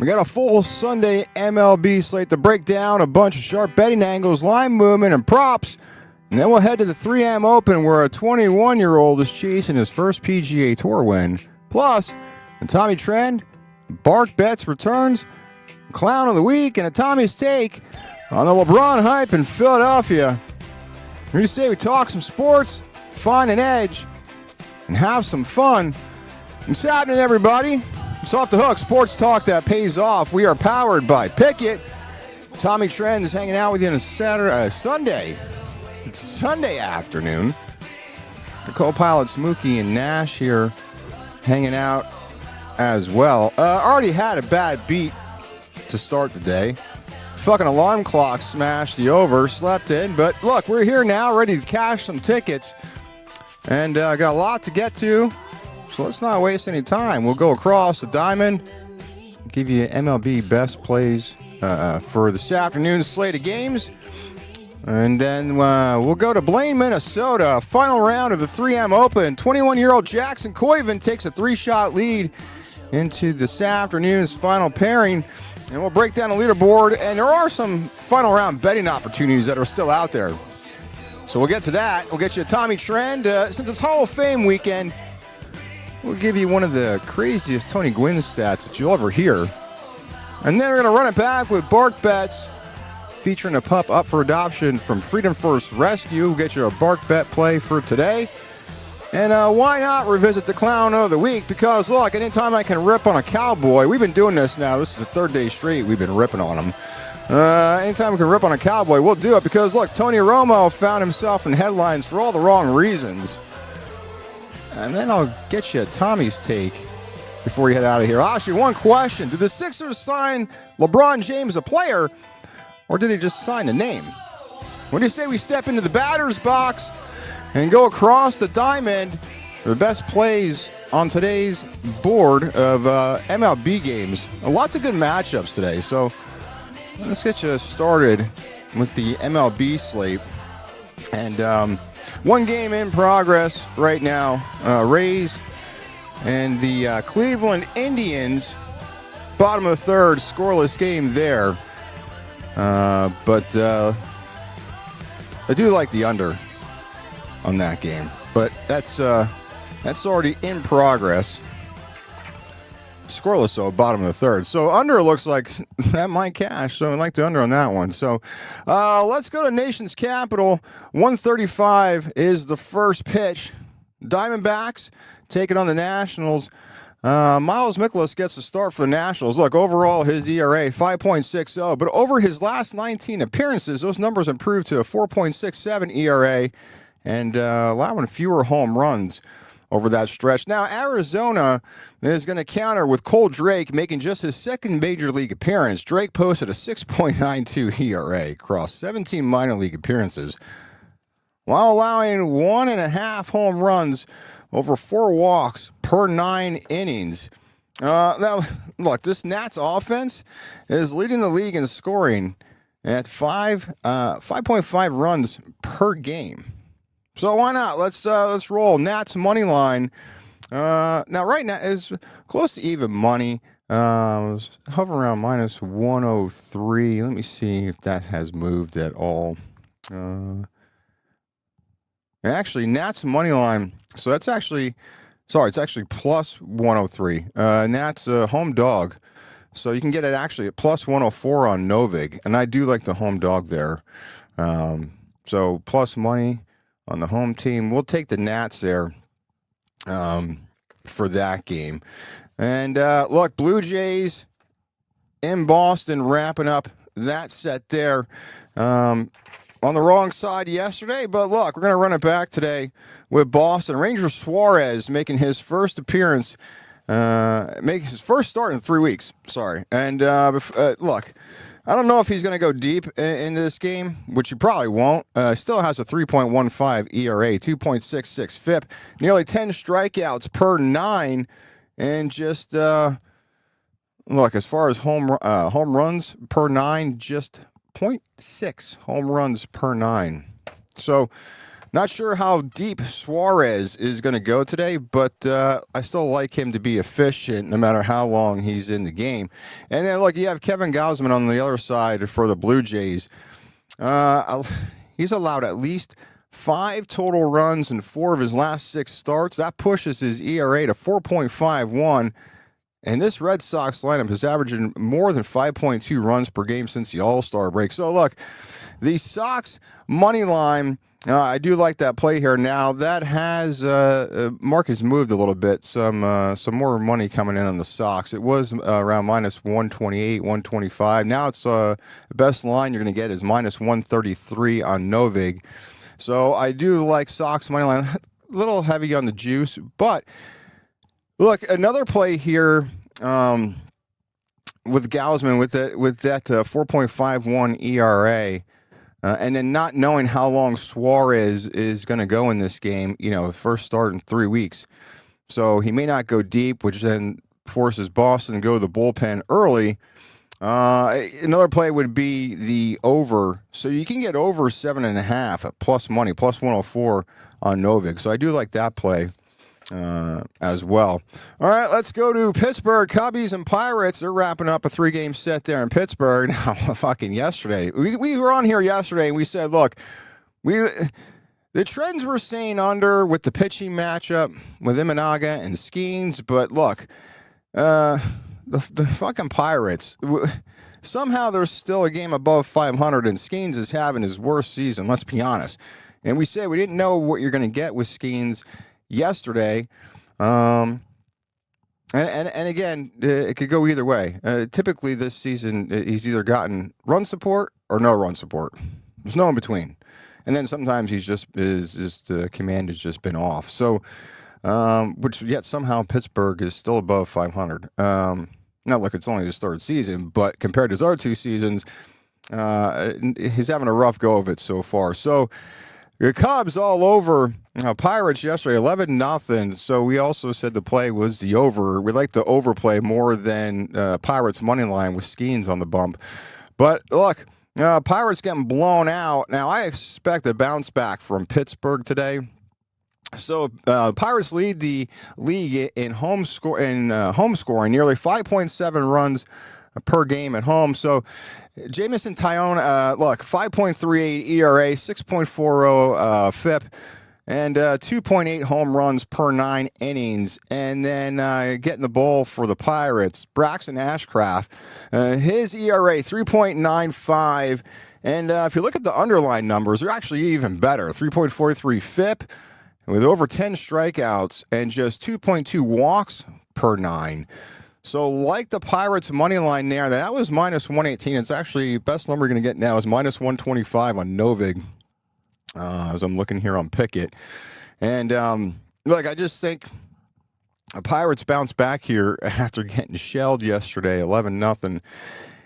We got a full Sunday MLB slate to break down, a bunch of sharp betting angles, line movement, and props. And then we'll head to the 3M Open, where a 21-year-old is chasing his first PGA Tour win. Plus, a Tommy Trend, Bark Bets returns, Clown of the Week, and a Tommy's take on the LeBron hype in Philadelphia. We say we talk some sports, find an edge, and have some fun. What's happening, everybody? It's Off the Hook, sports talk that pays off. We are powered by Pickett. Tommy Trend is hanging out with you on a Sunday. It's Sunday afternoon. The co-pilots Mookie and Nash here hanging out as well. Already had a bad beat to start the day. Fucking alarm clock smashed the over, slept in. But look, we're here now, ready to cash some tickets. And got a lot to get to. So let's not waste any time. We'll go across the diamond, give you MLB best plays for this afternoon's slate of games. And then we'll go to Blaine, Minnesota. Final round of the 3M Open. 21-year-old Jackson Koiven takes a 3-shot lead into this afternoon's final pairing. And we'll break down the leaderboard. And there are some final round betting opportunities that are still out there. So we'll get to that. We'll get you a Tommy Trend. Since it's Hall of Fame weekend, we'll give you one of the craziest Tony Gwynn stats that you'll ever hear. And then we're going to run it back with Bark Bets, featuring a pup up for adoption from Freedom First Rescue. We'll get you a Bark Bet play for today. And why not revisit the Clown of the Week? Because, look, anytime I can rip on a cowboy, we've been doing this now. This is the third day straight we've been ripping on him. Anytime we can rip on a cowboy, we'll do it. Because, look, Tony Romo found himself in headlines for all the wrong reasons. And then I'll get you Tommy's take before you head out of here. I'll ask you one question. Did the Sixers sign LeBron James a player, or did they just sign a name? What do you say we step into the batter's box and go across the diamond for the best plays on today's board of MLB games? Lots of good matchups today, so let's get you started with the MLB slate. And one game in progress right now. Rays and the Cleveland Indians. Bottom of the third, scoreless game there. But I do like the under on that game. But that's already in progress. Scoreless, though, bottom of the third. So under looks like that might cash. So I like the under on that one. So let's go to Nation's Capital. 135 is the first pitch. Diamondbacks taking on the Nationals. Miles Mikolas gets the start for the Nationals. Look, overall, his ERA, 5.60. But over his last 19 appearances, those numbers improved to a 4.67 ERA and allowing fewer home runs over that stretch. Now, Arizona is going to counter with Cole Drake making just his second major league appearance. Drake posted a 6.92 ERA across 17 minor league appearances, while allowing 1.5 home runs over 4 walks per 9 innings. Now, look, this Nats offense is leading the league in scoring at 5.5 runs per game. So why not? Let's roll. Nats money line. Now right now is close to even money. Hovering around minus 103. Let me see if that has moved at all. Actually, Nats money line. So that's actually, it's actually plus 103. Nats home dog. So you can get it actually at plus 104 on Novig, and I do like the home dog there. So plus money on the home team. We'll take the Nats there for that game. And look, Blue Jays in Boston wrapping up that set there. On the wrong side yesterday, but look, we're going to run it back today with Boston. Ranger Suarez making his first appearance, making his first start in 3 weeks. Sorry. And look, I don't know if he's going to go deep into this game, which he probably won't. Still has a 3.15 ERA, 2.66 FIP, nearly 10 strikeouts per 9, and just look, as far as home runs per 9, just 0.6 home runs per 9. So Not sure how deep Suarez is going to go today, but I still like him to be efficient no matter how long he's in the game. And then, look, you have Kevin Gausman on the other side for the Blue Jays. He's allowed at least 5 total runs in 4 of his last 6 starts. That pushes his ERA to 4.51. And this Red Sox lineup is averaging more than 5.2 runs per game since the All-Star break. So, look, the Sox money line, I do like that play here. Now, that has market's moved a little bit. Some more money coming in on the Sox. It was around minus 128, 125. Now it's the best line you're going to get is minus 133 on Novig. So I do like Sox money line. A little heavy on the juice, but look, another play here with Gausman with that 4.51 ERA. And then not knowing how long Suarez is going to go in this game, first start in 3 weeks. So he may not go deep, which then forces Boston to go to the bullpen early. Another play would be the over. So you can get over 7.5 at plus money, plus 104 on Novik. So I do like that play as well. All right, let's go to Pittsburgh. Cubbies and Pirates. They're wrapping up a 3-game set there in Pittsburgh. Now, fucking yesterday. We were on here yesterday and we said, look, the trends were staying under with the pitching matchup with Imanaga and Skeens, but look, the fucking Pirates, somehow there's still a game above 500 and Skeens is having his worst season, let's be honest. And we said we didn't know what you're going to get with Skeens yesterday, and again, it could go either way. Typically, this season, he's either gotten run support or no run support. There's no in between. And then sometimes his command has just been off. So, which yet somehow Pittsburgh is still above 500. Now, look, it's only his 3rd season, but compared to his other 2 seasons, he's having a rough go of it so far. So, the Cubs all over Pirates yesterday, 11-0. So we also said the play was the over. We like the overplay more than Pirates money line with Skeens on the bump. But look, Pirates getting blown out. Now I expect a bounce back from Pittsburgh today. So Pirates lead the league in home scoring, nearly 5.7 runs per game at home. So Jamison Tyone, look, 5.38 ERA, 6.40 FIP, and 2.8 home runs per 9 innings. And then getting the ball for the Pirates, Braxton Ashcraft, his ERA 3.95. And if you look at the underlying numbers, they're actually even better. 3.43 FIP with over 10 strikeouts and just 2.2 walks per 9. So like the Pirates money line there, that was minus 118. It's actually best number you're going to get now is minus 125 on Novig, as I'm looking here on Pickett. And look, I just think the Pirates bounce back here after getting shelled yesterday, 11-0.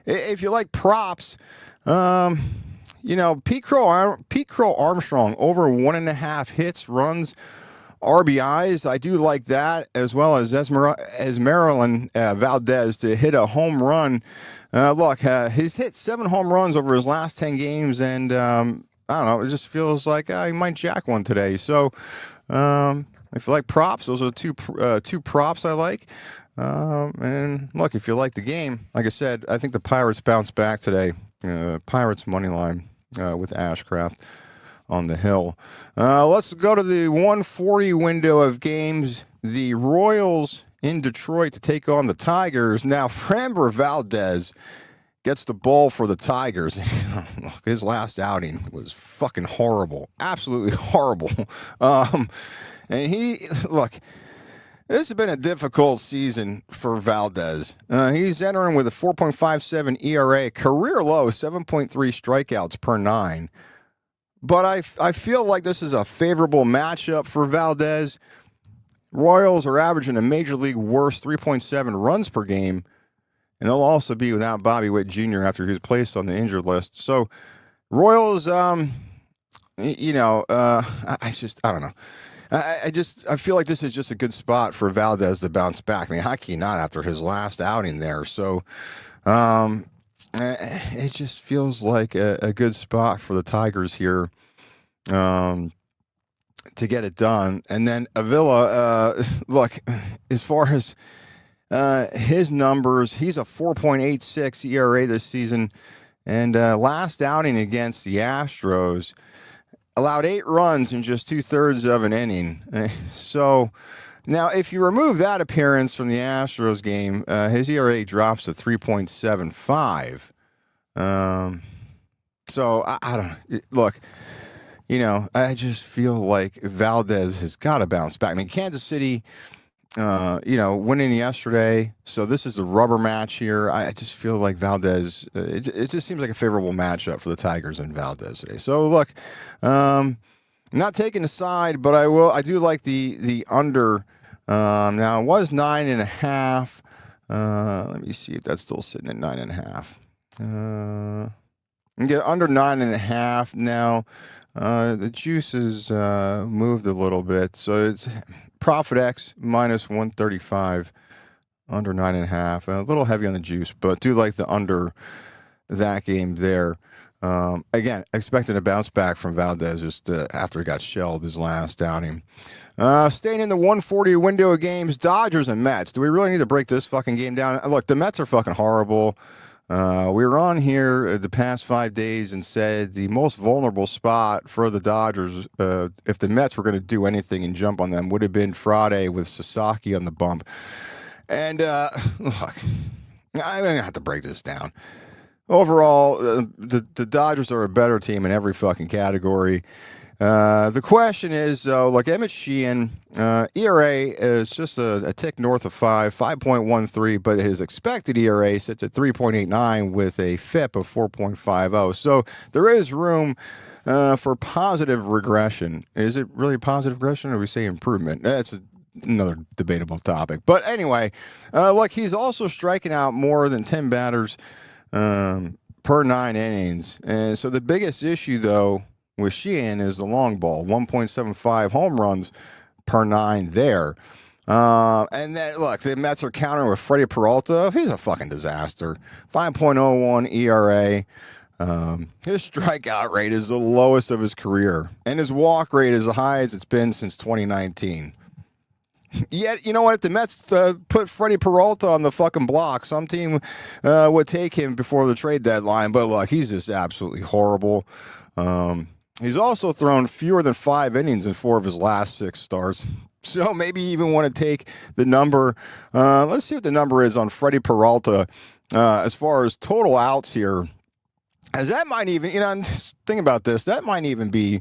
If you like props, Pete Crow Armstrong over 1.5 hits, runs, RBIs, I do like that, as well as Esmeralda Valdez to hit a home run. Look, he's hit 7 home runs over his last 10 games, and I don't know, it just feels like he might jack one today. So if you like props, those are the two props I like. And look, if you like the game, like I said, I think the Pirates bounce back today. Pirates money line with Ashcraft on the hill. Let's go to the 140 window of games. The Royals in Detroit to take on the Tigers. Now, Framber Valdez gets the ball for the Tigers. His last outing was fucking horrible. Absolutely horrible. And this has been a difficult season for Valdez. He's entering with a 4.57 ERA, career low, 7.3 strikeouts per 9. But I feel like this is a favorable matchup for Valdez. Royals are averaging a major league worst 3.7 runs per game, and they'll also be without Bobby Witt Jr. after he was placed on the injured list. So Royals, I don't know. I feel like this is just a good spot for Valdez to bounce back. I mean, how can you not after his last outing there? So it just feels like a good spot for the Tigers here. to get it done. And then Avila, look, as far as his numbers, he's a 4.86 ERA this season. And last outing against the Astros, allowed 8 runs in just 2/3 of an inning. So now, if you remove that appearance from the Astros game, his ERA drops to 3.75. So I don't look. I just feel like Valdez has got to bounce back. I mean, Kansas City, winning yesterday. So this is the rubber match here. I just feel like Valdez, it just seems like a favorable matchup for the Tigers and Valdez today. So look, not taking a side, but I do like the under. Now it was 9.5. Let me see if that's still sitting at 9.5. And get under 9.5 now. The juice has moved a little bit, so it's Profit X minus 135, under 9.5. A little heavy on the juice, but do like the under that game there. Again, expecting a bounce back from Valdez just after he got shelled his last outing. Staying in the 140 window of games, Dodgers and Mets. Do we really need to break this fucking game down? Look, the Mets are fucking horrible. We were on here the past 5 days and said the most vulnerable spot for the Dodgers, if the Mets were going to do anything and jump on them, would have been Friday with Sasaki on the bump. And look, I'm going to have to break this down. Overall, the Dodgers are a better team in every fucking category. The question is, like Emmett Sheehan, ERA is just a tick north of 5.13, but his expected ERA sits at 3.89 with a FIP of 4.50. So there is room for positive regression. Is it really positive regression, or we say improvement? That's another debatable topic. But anyway, look, he's also striking out more than 10 batters per 9 innings. And so the biggest issue, though, with Sheehan is the long ball, 1.75 home runs per 9 there. And then, look, the Mets are countering with Freddie Peralta. He's a fucking disaster. 5.01 ERA. His strikeout rate is the lowest of his career. And his walk rate is the highest it's been since 2019. Yet, you know what? If the Mets put Freddie Peralta on the fucking block, some team would take him before the trade deadline. But, look, he's just absolutely horrible. He's also thrown fewer than 5 innings in 4 of his last 6 starts. So maybe you even want to take the number. Let's see what the number is on Freddie Peralta as far as total outs here. As that might even, think about this. That might even be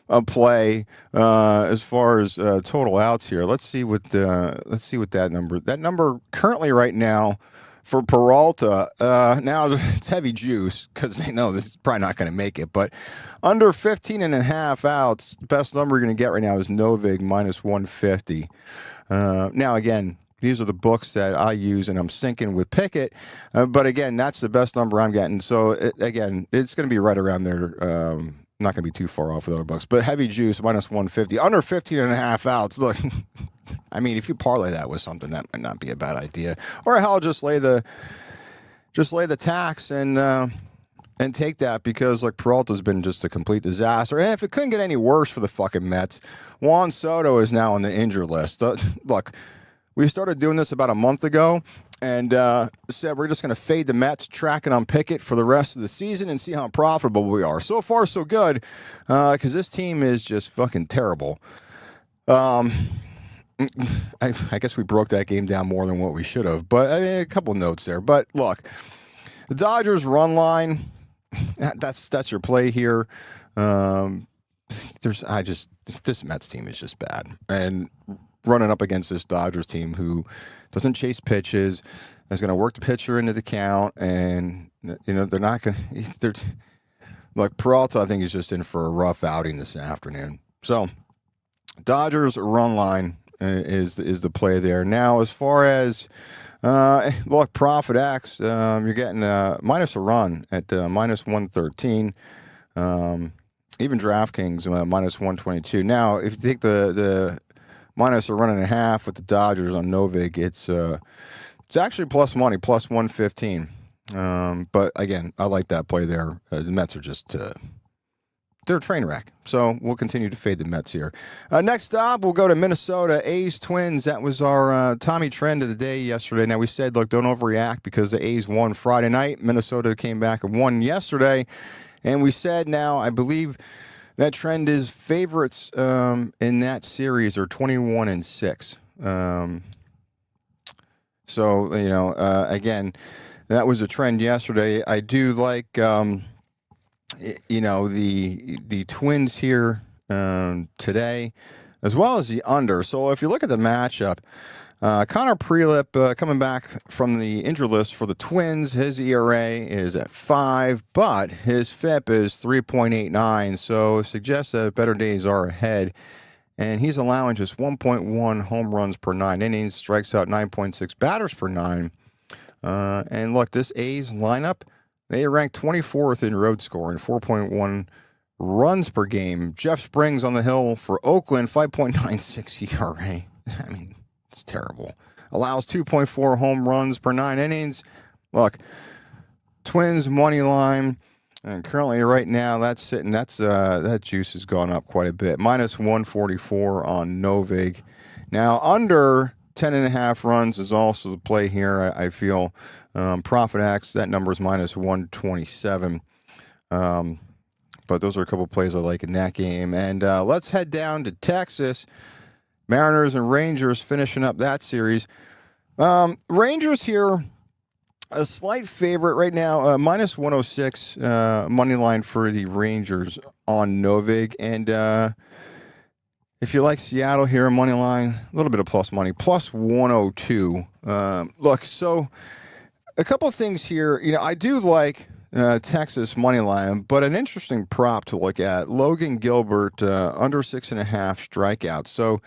a play as far as total outs here. Let's see what that number. That number currently right now for Peralta, now it's heavy juice because they know this is probably not going to make it, but under 15.5 outs, the best number you're going to get right now is Novig minus 150. Now, again, these are the books that I use, and I'm syncing with Pickett, but again, that's the best number I'm getting. So, again, it's going to be right around there. Not going to be too far off with other books, but heavy juice minus 150, under 15.5 outs. Look, I mean, if you parlay that with something, that might not be a bad idea. Or hell, just lay the tax and take that, because like Peralta's been just a complete disaster. And if it couldn't get any worse for the fucking Mets, Juan Soto is now on the injured list. Look, we started doing this about a month ago and said we're just going to fade the Mets, tracking on Pickett for the rest of the season and see how profitable we are. So far, so good, because this team is just fucking terrible. I guess we broke that game down more than what we should have, but I mean, a couple notes there. But look, the Dodgers run line, that's your play here. This Mets team is just bad, and running up against this Dodgers team who doesn't chase pitches, is going to work the pitcher into the count, and they're not going to. Look, Peralta, I think, is just in for a rough outing this afternoon. So, Dodgers run line is the play there. Now, as far as look, Profit X, you're getting minus a run at minus 113. Even DraftKings minus 122. Now, if you take the minus a run and a half with the Dodgers on Novig, it's actually plus money, plus 115. But again, I like that play there. The Mets are just they're a train wreck. So we'll continue to fade the Mets here. Next up, we'll go to Minnesota A's Twins. That was our Tommy trend of the day yesterday. Now we said, look, don't overreact because the A's won Friday night. Minnesota came back and won yesterday. And we said now, I believe that trend is favorites in that series are 21-6. So, again, that was a trend yesterday. I do like, the Twins here today, as well as the under. So if you look at the matchup, Connor Prelip coming back from the injury list for the Twins. His ERA is at 5, but his FIP is 3.89, so it suggests that better days are ahead. And he's allowing just 1.1 home runs per 9 innings, strikes out 9.6 batters per 9. And look, this A's lineup, they rank 24th in road scoring, 4.1 runs per game. Jeff Springs on the hill for Oakland, 5.96 ERA. I mean, it's terrible. Allows 2.4 home runs per 9 innings. Look, Twins money line. And currently, right now, that juice has gone up quite a bit. Minus 144 on Novig. Now, under 10.5 runs is also the play here, I feel. Profit X, that number is minus 127. But those are a couple plays I like in that game. And let's head down to Texas. Mariners and Rangers finishing up that series. Rangers here, a slight favorite right now, minus 106 money line for the Rangers on Novig. And if you like Seattle here, money line, a little bit of plus money, plus 102. Look, so a couple of things here. I do like Texas money line, but an interesting prop to look at. Logan Gilbert under 6.5 strikeouts. So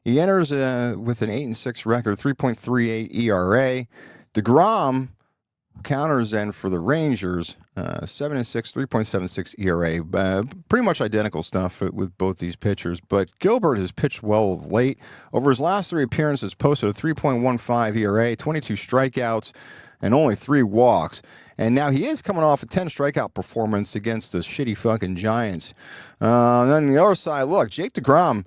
he enters with an 8-6 record, 3.38 ERA. DeGrom counters then for the Rangers, 7-6, 3.76 ERA. Pretty much identical stuff with both these pitchers. But Gilbert has pitched well of late. Over his last 3 appearances, posted a 3.15 ERA, 22 strikeouts, and only 3 walks. And now he is coming off a 10 strikeout performance against the shitty fucking Giants. Then on the other side, look, Jake DeGrom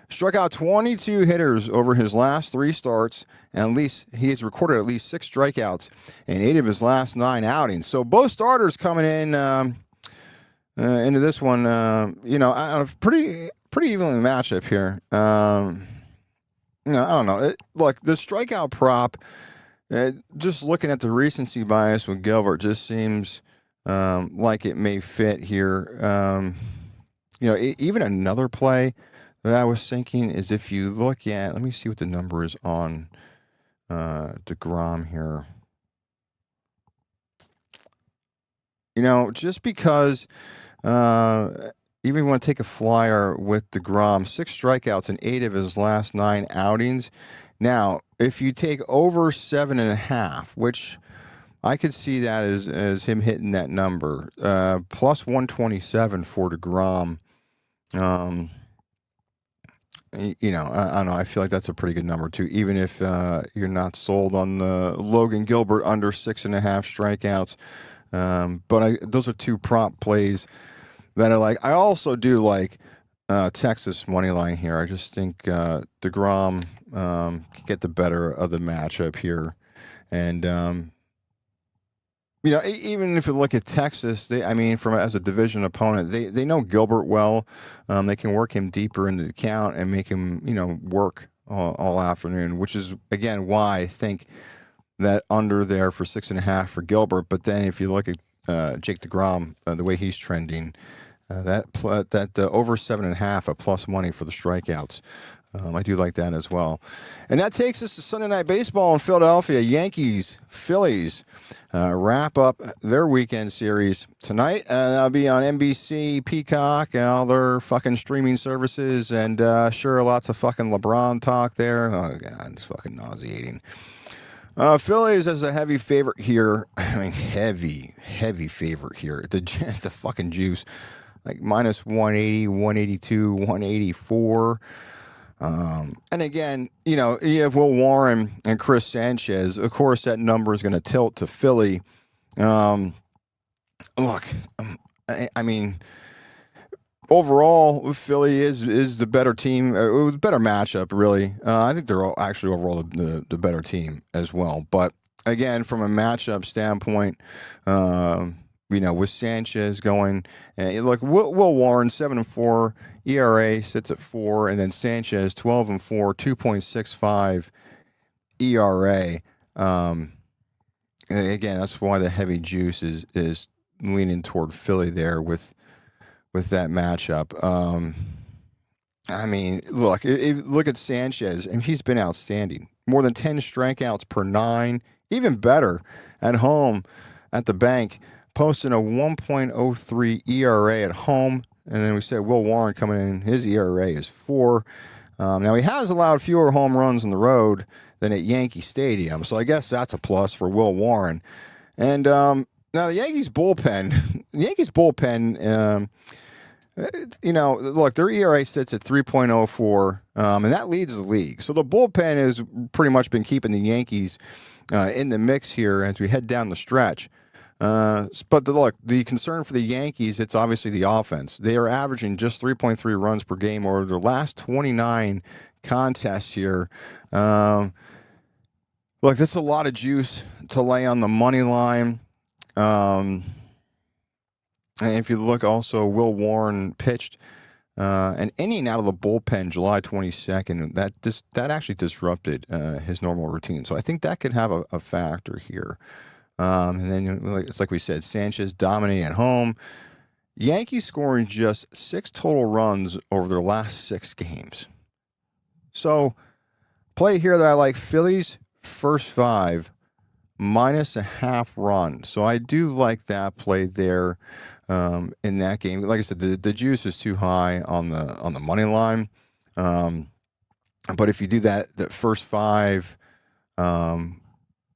struck out 22 hitters over his last 3 starts, and at least he has recorded at least 6 strikeouts in 8 of his last 9 outings. So both starters coming in into this one, a pretty evenly matchup here. I don't know. Look, the strikeout prop. Just looking at the recency bias with Gilbert just seems like it may fit here. Even another play that I was thinking is if you look at, let me see what the number is on DeGrom here. Just because even if you want to take a flyer with DeGrom, 6 strikeouts in 8 of his last 9 outings. Now, if you take over 7.5, which I could see that as him hitting that number, plus 127 for DeGrom. I don't know. I feel like that's a pretty good number too, even if you're not sold on the Logan Gilbert under 6.5 strikeouts. But those are 2 prop plays that I like. I also do like Texas money line here. I just think DeGrom can get the better of the matchup here, and even if you look at Texas, as a division opponent, they know Gilbert well. They can work him deeper into the count and make him work all afternoon, which is again why I think that under there for 6.5 for Gilbert. But then if you look at Jake DeGrom, the way he's trending. That over 7.5 a plus money for the strikeouts. I do like that as well. And that takes us to Sunday Night Baseball in Philadelphia. Yankees, Phillies wrap up their weekend series tonight. That'll be on NBC, Peacock, and all their fucking streaming services. And sure, lots of fucking LeBron talk there. Oh, God, it's fucking nauseating. Phillies as a heavy favorite here. Heavy favorite here. The fucking juice. Like minus 180, 182, 184. And again, you have Will Warren and Chris Sanchez. Of course, that number is going to tilt to Philly. overall, Philly is the better team. It was a better matchup, really. I think they're actually overall the better team as well. But again, from a matchup standpoint, with Sanchez going, look, Will Warren 7-4, ERA sits at 4, and then Sanchez 12-4, 2.65 ERA. Again, that's why the heavy juice is leaning toward Philly there with that matchup. Look at Sanchez, and he's been outstanding. More than 10 strikeouts per 9, even better at home at the bank, posting a 1.03 ERA at home. And then we said Will Warren coming in, his ERA is 4. Now, he has allowed fewer home runs on the road than at Yankee Stadium, so I guess that's a plus for Will Warren. And now the Yankees bullpen, look, their ERA sits at 3.04, and that leads the league. So the bullpen has pretty much been keeping the Yankees in the mix here as we head down the stretch. But the concern for the Yankees, it's obviously the offense. They are averaging just 3.3 runs per game over their last 29 contests here. Look, that's a lot of juice to lay on the money line. And if you look also, Will Warren pitched an inning out of the bullpen July 22nd. That actually disrupted his normal routine. So I think that could have a factor here. And then it's like we said, Sanchez dominating at home. Yankees scoring just 6 total runs over their last 6 games. So play here that I like, Phillies first 5 minus a half run. So I do like that play there in that game. Like I said, the juice is too high on the money line. But if you do that first 5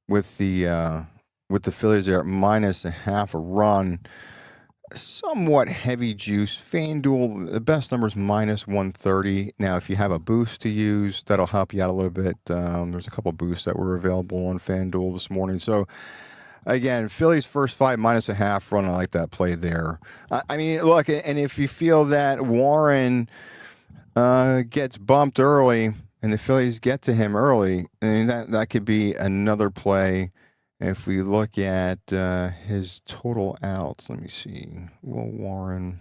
with the Phillies there at minus a half a run, somewhat heavy juice. FanDuel, the best number is minus 130. Now, if you have a boost to use, that'll help you out a little bit. There's a couple boosts that were available on FanDuel this morning. So, again, Phillies first 5 minus a half run. I like that play there. Look, and if you feel that Warren gets bumped early and the Phillies get to him early, that could be another play. If we look at his total outs, let me see. Will Warren,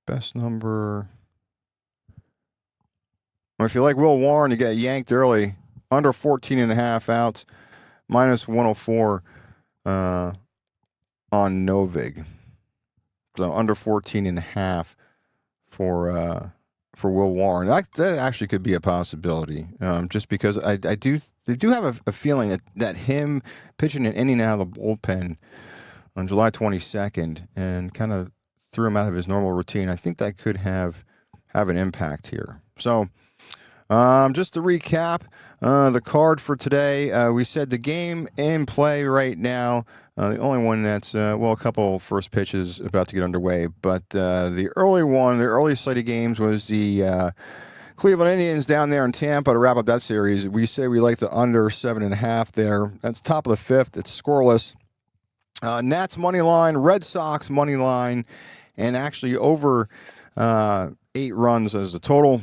best number. Well, if you like Will Warren to get yanked early, under 14.5 outs, minus 104 on Novig. So under 14.5 for Will Warren. That actually could be a possibility, just because they do have a feeling that him pitching an inning out of the bullpen on July 22nd and kind of threw him out of his normal routine. I think that could have an impact here. So just to recap the card for today, we said the game in play right now. The only one that's, a couple first pitches about to get underway. But the early slate of games was the Cleveland Indians down there in Tampa to wrap up that series. We say we like the under 7.5 there. That's top of the 5th. It's scoreless. Nats money line, Red Sox money line, and actually over 8 runs as the total.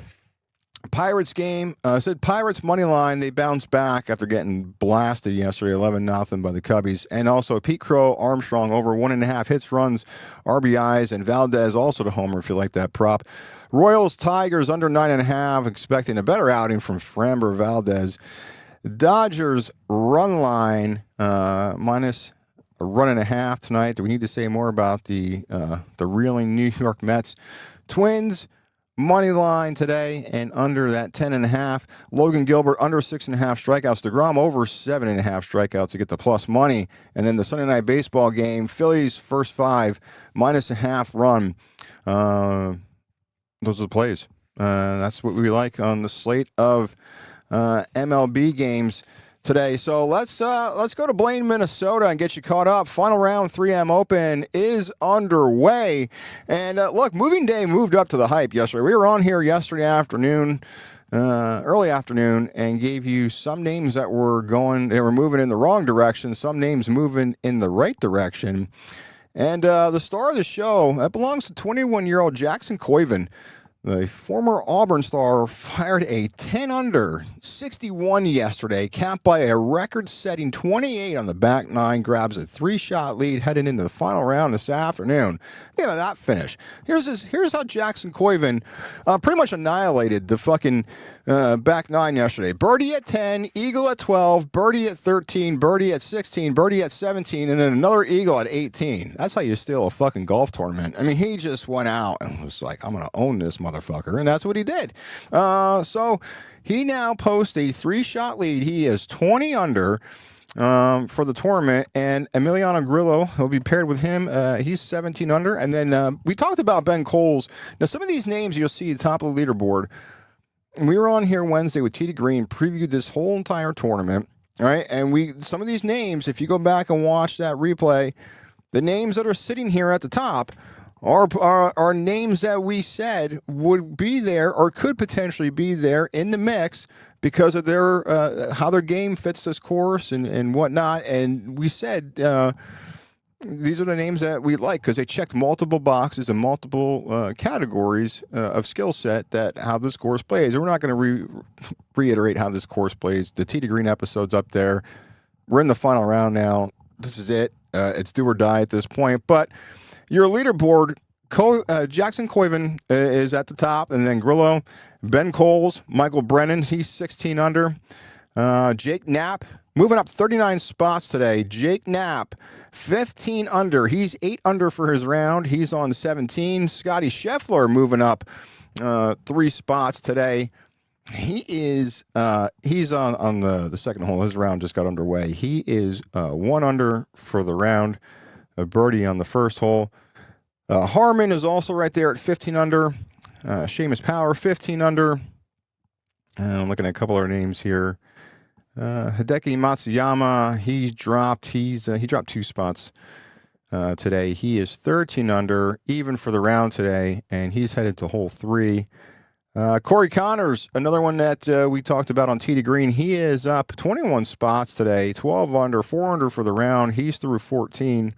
Pirates game, said Pirates money line. They bounced back after getting blasted yesterday, 11-0 by the Cubbies. And also Pete Crow, Armstrong over 1.5 hits, runs, RBIs, and Valdez also to homer if you like that prop. Royals, Tigers under 9.5, expecting a better outing from Framber Valdez. Dodgers run line minus a 1.5 tonight. Do we need to say more about the reeling New York Mets? Twins money line today and under that 10.5. Logan Gilbert under 6.5 strikeouts. DeGrom over 7.5 strikeouts to get the plus money. And then the Sunday night baseball game, Phillies first 5 minus a half run. Those are the plays. That's what we like on the slate of MLB games today. So let's go to Blaine, Minnesota, and get you caught up. Final round 3M Open is underway. And look, moving day moved up to the hype yesterday. We were on here yesterday afternoon, early afternoon, and gave you some names that were moving in the wrong direction, some names moving in the right direction. And the star of the show, that belongs to 21-year-old Jackson Coyven. The former Auburn star fired a 10-under 61 yesterday, capped by a record-setting 28 on the back nine, grabs a 3-shot lead heading into the final round this afternoon. Look at that finish. Here's how Jackson Coyven pretty much annihilated the fucking back nine yesterday. Birdie at 10, eagle at 12, birdie at 13, birdie at 16, birdie at 17, and then another eagle at 18. That's how you steal a fucking golf tournament. I mean, he just went out and was like, I'm going to own this motherfucker, and that's what he did. So he now posts a 3-shot lead. He is 20 under for the tournament, and Emiliano Grillo, he'll be paired with him. He's 17 under, and then we talked about Ben Coles. Now, some of these names you'll see at the top of the leaderboard. And we were on here Wednesday with T. Green, previewed this whole entire tournament, all right? And some of these names, if you go back and watch that replay, the names that are sitting here at the top are names that we said would be there or could potentially be there in the mix because of their how their game fits this course and whatnot. And we said these are the names that we like because they checked multiple boxes and multiple categories of skill set that how this course plays. We're not going to reiterate how this course plays. The T. Green episode's up there. We're in the final round now. This is it. It's do or die at this point. But your leaderboard, Jackson Coyven is at the top, and then Grillo, Ben Coles, Michael Brennan, he's 16 under. Jake Knapp, moving up 39 spots today. Jake Knapp, 15 under. He's 8 under for his round. He's on 17. Scotty Scheffler moving up 3 spots today. He's on the second hole. His round just got underway. He is 1 under for the round. A birdie on the first hole. Harmon is also right there at 15 under. Seamus Power, 15 under. I'm looking at a couple of names here. Hideki Matsuyama, he dropped 2 spots today. He is 13 under, even for the round today, and he's headed to hole 3. Corey Connors, another one that we talked about on Tee to Green. He is up 21 spots today, 12 under, 4 under for the round. He's through 14.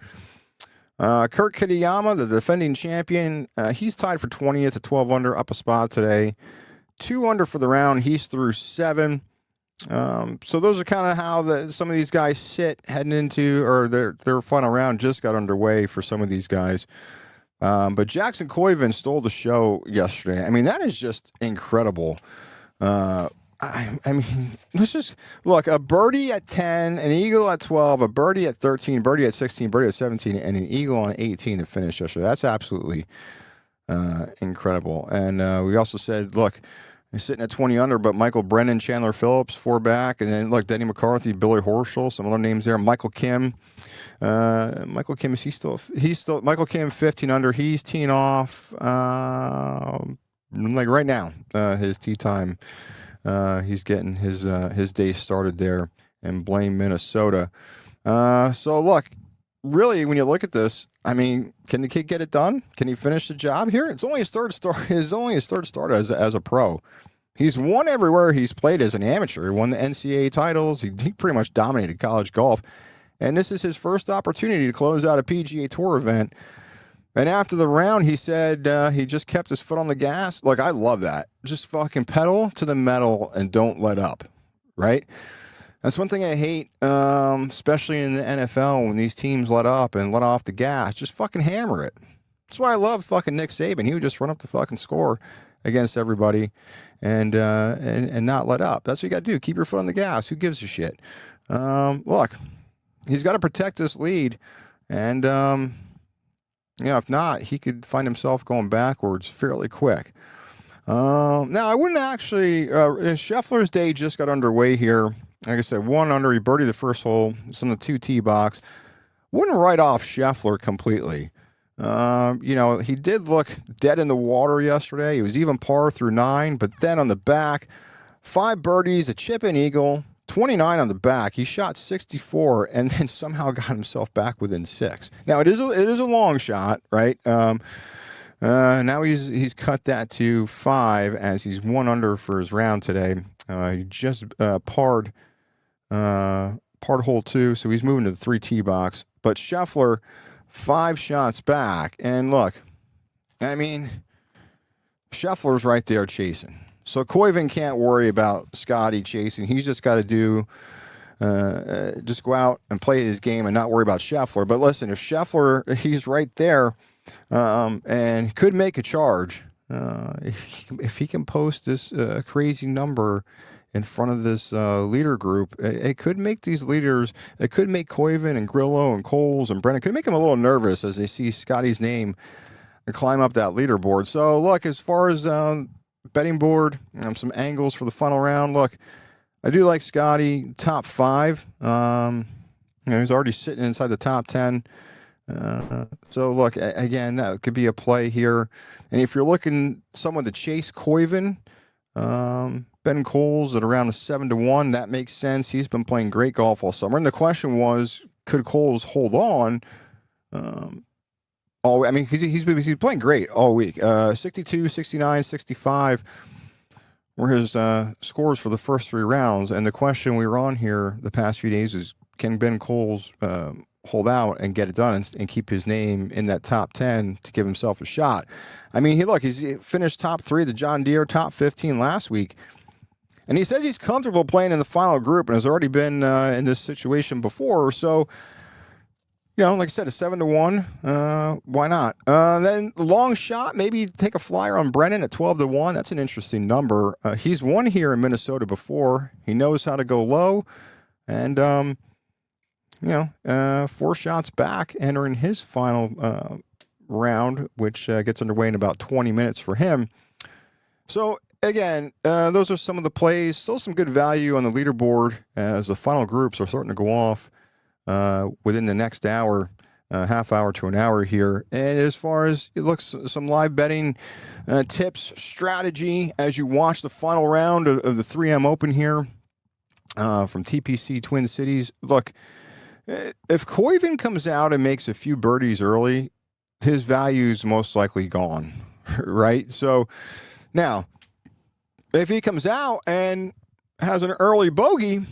Kurt Kitayama, the defending champion, he's tied for 20th at 12 under, up a spot today. 2 under for the round. He's through 7. So those are kind of how some of these guys sit heading into, or their final round just got underway for some of these guys. But Jackson Coyven stole the show yesterday. I mean, that is just incredible. I mean, let's just look, a birdie at 10, an eagle at 12, a birdie at 13, birdie at 16, birdie at 17, and an eagle on 18 to finish yesterday. That's absolutely incredible. And we also said, look, he's sitting at 20 under, but Michael Brennan, Chandler Phillips, 4 back, and then look, Denny McCarthy, Billy Horschel, some other names there. Michael Kim, Michael Kim, is he's still Michael Kim, 15 under. He's teeing off like right now. His tee time. He's getting his day started there in Blaine, Minnesota. So look, really, when you look at this, I mean, can the kid get it done? Can he finish the job here? It's only his third start. It's only his third start as a pro. He's won everywhere he's played as an amateur. He won the NCAA titles. He pretty much dominated college golf, and this is his first opportunity to close out a PGA Tour event. And after the round, he said he just kept his foot on the gas. Look, I love that. Just fucking pedal to the metal and don't let up, right? That's one thing I hate, especially in the NFL when these teams let up and let off the gas. Just fucking hammer it. That's why I love fucking Nick Saban. He would just run up the fucking score against everybody and not let up. That's what you got to do. Keep your foot on the gas. Who gives a shit? Look, he's got to protect this lead, and if not, he could find himself going backwards fairly quick. Now, I wouldn't actually. Scheffler's day just got underway here. Like I said, 1 under. He birdied the first hole. It's on the 2 box. Wouldn't write off Scheffler completely. He did look dead in the water yesterday. He was even par through 9, but then on the back, 5 birdies, a chip and eagle, 29 on the back. He shot 64 and then somehow got himself back within 6. Now it is a long shot, right? Now he's cut that to 5 as he's 1 under for his round today. He just parred hole 2, so he's moving to the 3 box. But Scheffler, 5 shots back. And look, I mean, Scheffler's right there chasing. So Koiven can't worry about Scotty chasing. He's just got to just go out and play his game and not worry about Scheffler. But listen, if Scheffler, he's right there and could make a charge. If he can post this crazy number in front of this leader group, it could make these leaders, it could make Koiven and Grillo and Coles and Brennan, could make them a little nervous as they see Scotty's name and climb up that leaderboard. So look, as far as betting board, some angles for the final round. Look, I do like Scotty top 5. He's already sitting inside the top 10. So look, again, that could be a play here. And if you're looking someone to chase Koiven, Ben Coles at around a 7-1, that makes sense. He's been playing great golf all summer. And the question was, could Coles hold on? He's been playing great all week. 62, 69, 65 were his scores for the first 3 rounds. And the question we were on here the past few days is, can Ben Coles hold out and get it done and keep his name in that top 10 to give himself a shot? I mean, he's finished top 3 at the John Deere, top 15 last week. And he says he's comfortable playing in the final group and has already been in this situation before. So, like I said, a 7-1. Why not? Then long shot, maybe take a flyer on Brennan at 12-1. That's an interesting number. He's won here in Minnesota before. He knows how to go low. And, 4 shots back entering his final round, which gets underway in about 20 minutes for him. So, again, those are some of the plays. Still some good value on the leaderboard as the final groups are starting to go off within the next hour, half hour to an hour here. And as far as it looks, some live betting tips, strategy as you watch the final round of the 3M Open here from TPC Twin Cities. Look, if Koiven comes out and makes a few birdies early, his value is most likely gone, right? So now, if he comes out and has an early bogey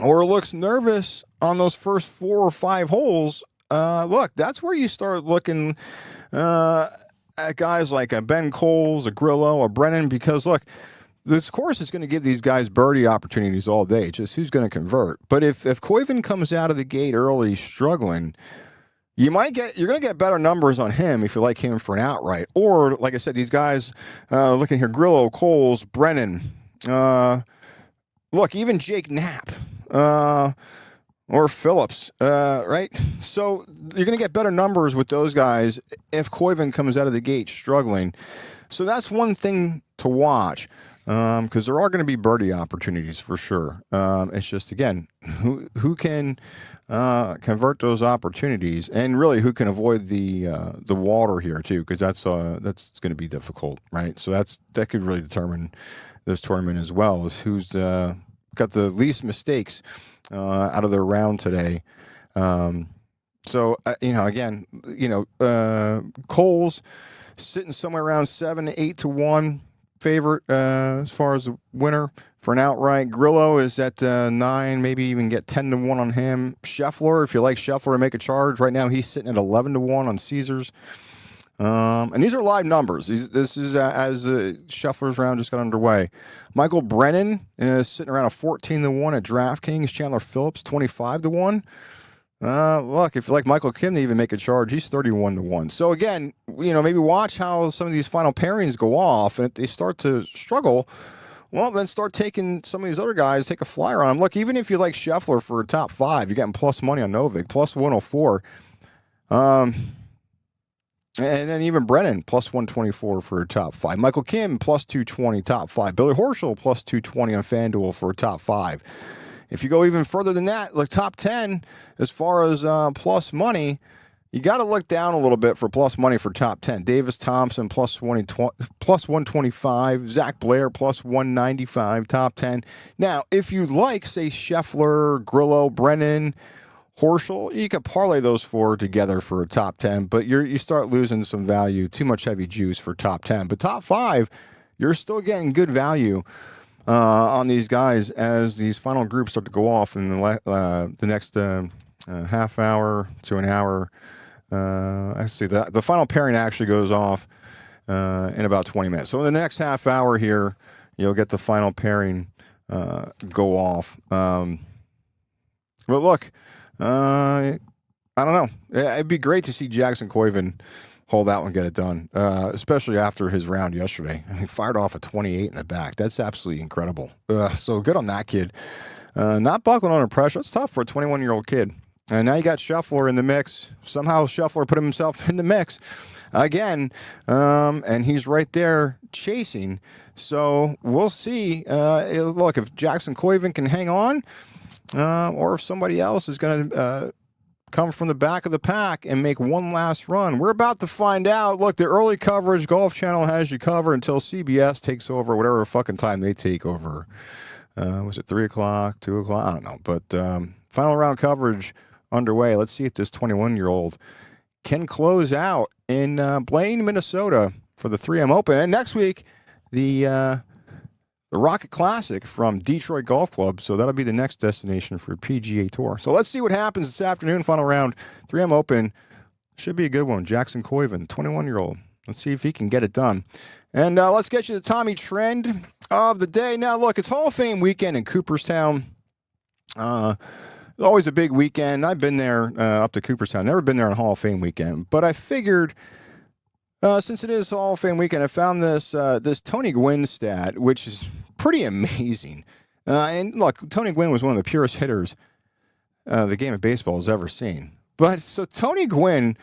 or looks nervous on those first 4 or 5 holes, look, that's where you start looking at guys like a Ben Coles, a Grillo, a Brennan, because, look, this course is going to give these guys birdie opportunities all day, just who's going to convert. But if Koiven comes out of the gate early struggling, you're going to get better numbers on him if you like him for an outright. Or, like I said, these guys, looking here, Grillo, Coles, Brennan, look, even Jake Knapp, or Phillips, right? So you're going to get better numbers with those guys if Koiven comes out of the gate struggling. So that's one thing to watch, because there are going to be birdie opportunities for sure. It's just, again, who can convert those opportunities, and really who can avoid the water here too, because that's going to be difficult, right? So that could really determine this tournament as well, is who's got the least mistakes out of their round today. Coles sitting somewhere around 7-8-1 favorite as far as the winner for an outright. Grillo is at 9, maybe even get 10-1 on him. Scheffler, if you like Scheffler to make a charge, right now he's sitting at 11-1 on Caesars. And these are live numbers. This is as Scheffler's round just got underway. Michael Brennan is sitting around a 14-1 at DraftKings. Chandler Phillips 25-1. Look, if you like Michael Kim to even make a charge, he's 31-1. So again, maybe watch how some of these final pairings go off, and if they start to struggle, well, then start taking some of these other guys, take a flyer on them. Look, even if you like Scheffler for a top 5, you're getting plus money on Novik, plus 104. And then even Brennan, plus 124 for a top 5. Michael Kim, plus 220, top 5. Billy Horschel, plus 220 on FanDuel for a top 5. If you go even further than that, like top 10, as far as plus money, you got to look down a little bit for plus money for top 10. Davis Thompson, plus 125. Zach Blair, plus 195, top 10. Now, if you like, say, Scheffler, Grillo, Brennan, Horschel, you could parlay those 4 together for a top 10, but you start losing some value, too much heavy juice for top 10. But top 5, you're still getting good value on these guys as these final groups start to go off in the next half hour to an hour Actually, the final pairing actually goes off in about 20 minutes. So in the next half hour here, you'll get the final pairing go off. But look, I don't know. It'd be great to see Jackson Koivin hold out and get it done, especially after his round yesterday. He fired off a 28 in the back. That's absolutely incredible. So good on that kid. Not buckling under pressure. It's tough for a 21-year-old kid. And now you got Scheffler in the mix. Somehow Scheffler put himself in the mix again, and he's right there chasing. So we'll see. Look, if Jackson Koivin can hang on, or if somebody else is going to come from the back of the pack and make one last run. We're about to find out. Look, the early coverage, Golf Channel has you covered until CBS takes over, whatever fucking time they take over. Was it 3 o'clock, 2 o'clock? I don't know. But final round coverage underway. Let's see if this 21-year-old can close out in Blaine, Minnesota for the 3M Open. And next week, the Rocket Classic from Detroit Golf Club. So that'll be the next destination for PGA Tour. So let's see what happens this afternoon. Final round, 3M Open. Should be a good one. Jackson Koivin, 21-year-old. Let's see if he can get it done. And let's get you the Tommy trend of the day. Now, look, it's Hall of Fame weekend in Cooperstown. Always a big weekend. I've been there up to Cooperstown. Never been there on Hall of Fame weekend. But I figured, since it is Hall of Fame weekend, I found this Tony Gwynn stat, which is pretty amazing. And look, Tony Gwynn was one of the purest hitters the game of baseball has ever seen. But so Tony Gwynn,